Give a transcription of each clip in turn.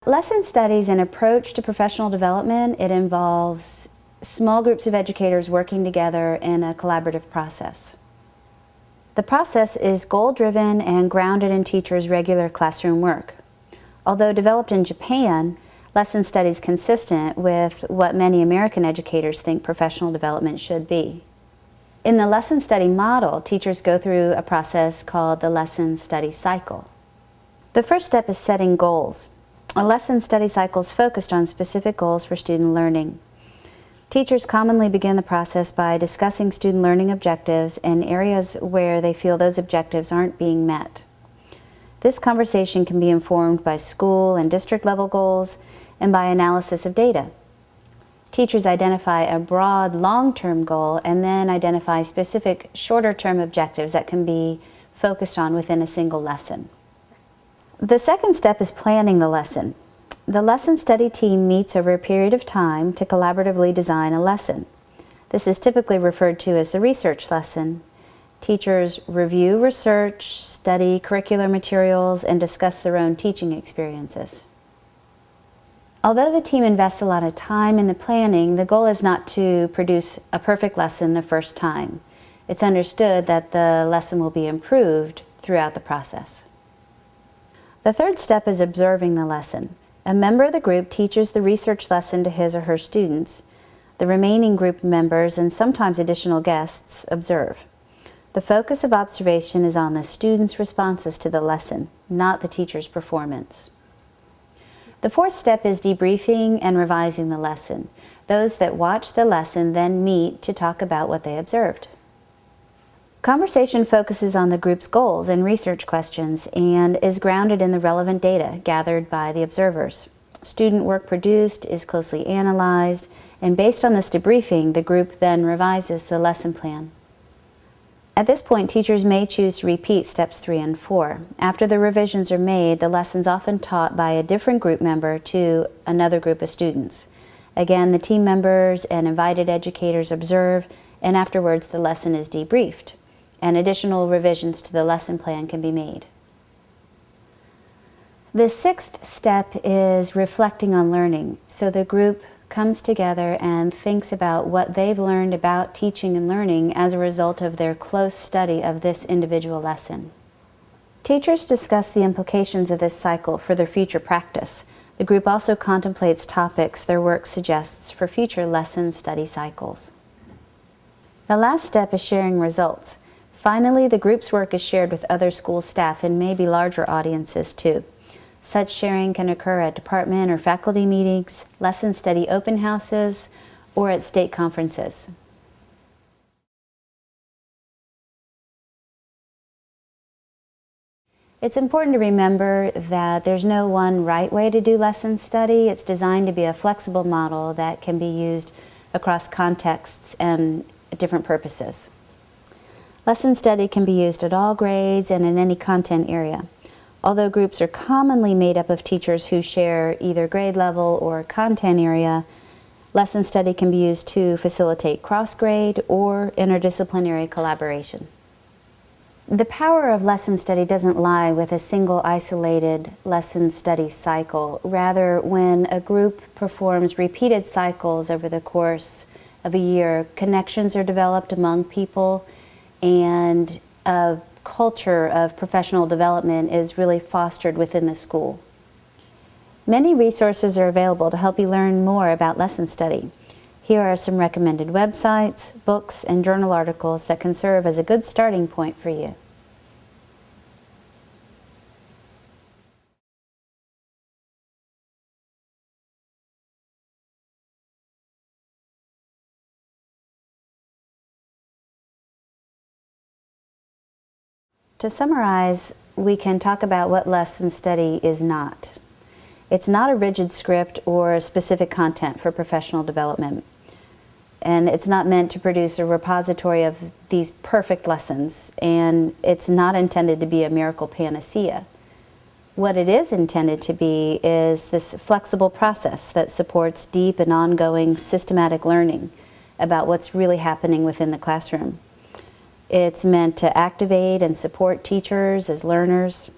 Lesson study is an approach to professional development. It involves small groups of educators working together in a collaborative process. The process is goal-driven and grounded in teachers' regular classroom work. Although developed in Japan, lesson study is consistent with what many American educators think professional development should be. In the lesson study model, teachers go through a process called the lesson study cycle. The first step is setting goals. A lesson study cycle is focused on specific goals for student learning. Teachers commonly begin the process by discussing student learning objectives and areas where they feel those objectives aren't being met. This conversation can be informed by school and district level goals and by analysis of data. Teachers identify a broad long-term goal and then identify specific shorter-term objectives that can be focused on within a single lesson. The second step is planning the lesson. The lesson study team meets over a period of time to collaboratively design a lesson. This is typically referred to as the research lesson. Teachers review research, study curricular materials, and discuss their own teaching experiences. Although the team invests a lot of time in the planning, the goal is not to produce a perfect lesson the first time. It's understood that the lesson will be improved throughout the process. The third step is observing the lesson. A member of the group teaches the research lesson to his or her students. The remaining group members and sometimes additional guests observe. The focus of observation is on the students' responses to the lesson, not the teacher's performance. The fourth step is debriefing and revising the lesson. Those that watch the lesson then meet to talk about what they observed. Conversation focuses on the group's goals and research questions and is grounded in the relevant data gathered by the observers. Student work produced is closely analyzed, and based on this debriefing, the group then revises the lesson plan. At this point, teachers may choose to repeat steps 3 and 4. After the revisions are made, the lesson's often taught by a different group member to another group of students. Again, the team members and invited educators observe, and afterwards the lesson is debriefed, and additional revisions to the lesson plan can be made. The sixth step is reflecting on learning. So the group comes together and thinks about what they've learned about teaching and learning as a result of their close study of this individual lesson. Teachers discuss the implications of this cycle for their future practice. The group also contemplates topics their work suggests for future lesson study cycles. The last step is sharing results. Finally, the group's work is shared with other school staff and maybe larger audiences too. Such sharing can occur at department or faculty meetings, lesson study open houses, or at state conferences. It's important to remember that there's no one right way to do lesson study. It's designed to be a flexible model that can be used across contexts and different purposes. Lesson study can be used at all grades and in any content area. Although groups are commonly made up of teachers who share either grade level or content area, lesson study can be used to facilitate cross-grade or interdisciplinary collaboration. The power of lesson study doesn't lie with a single isolated lesson study cycle. Rather, when a group performs repeated cycles over the course of a year, connections are developed among people, and a culture of professional development is really fostered within the school. Many resources are available to help you learn more about lesson study. Here are some recommended websites, books, and journal articles that can serve as a good starting point for you. To summarize, we can talk about what lesson study is not. It's not a rigid script or specific content for professional development. And it's not meant to produce a repository of these perfect lessons, and it's not intended to be a miracle panacea. What it is intended to be is this flexible process that supports deep and ongoing systematic learning about what's really happening within the classroom. It's meant to activate and support teachers as learners,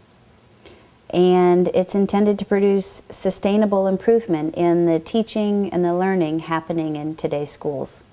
and it's intended to produce sustainable improvement in the teaching and the learning happening in today's schools.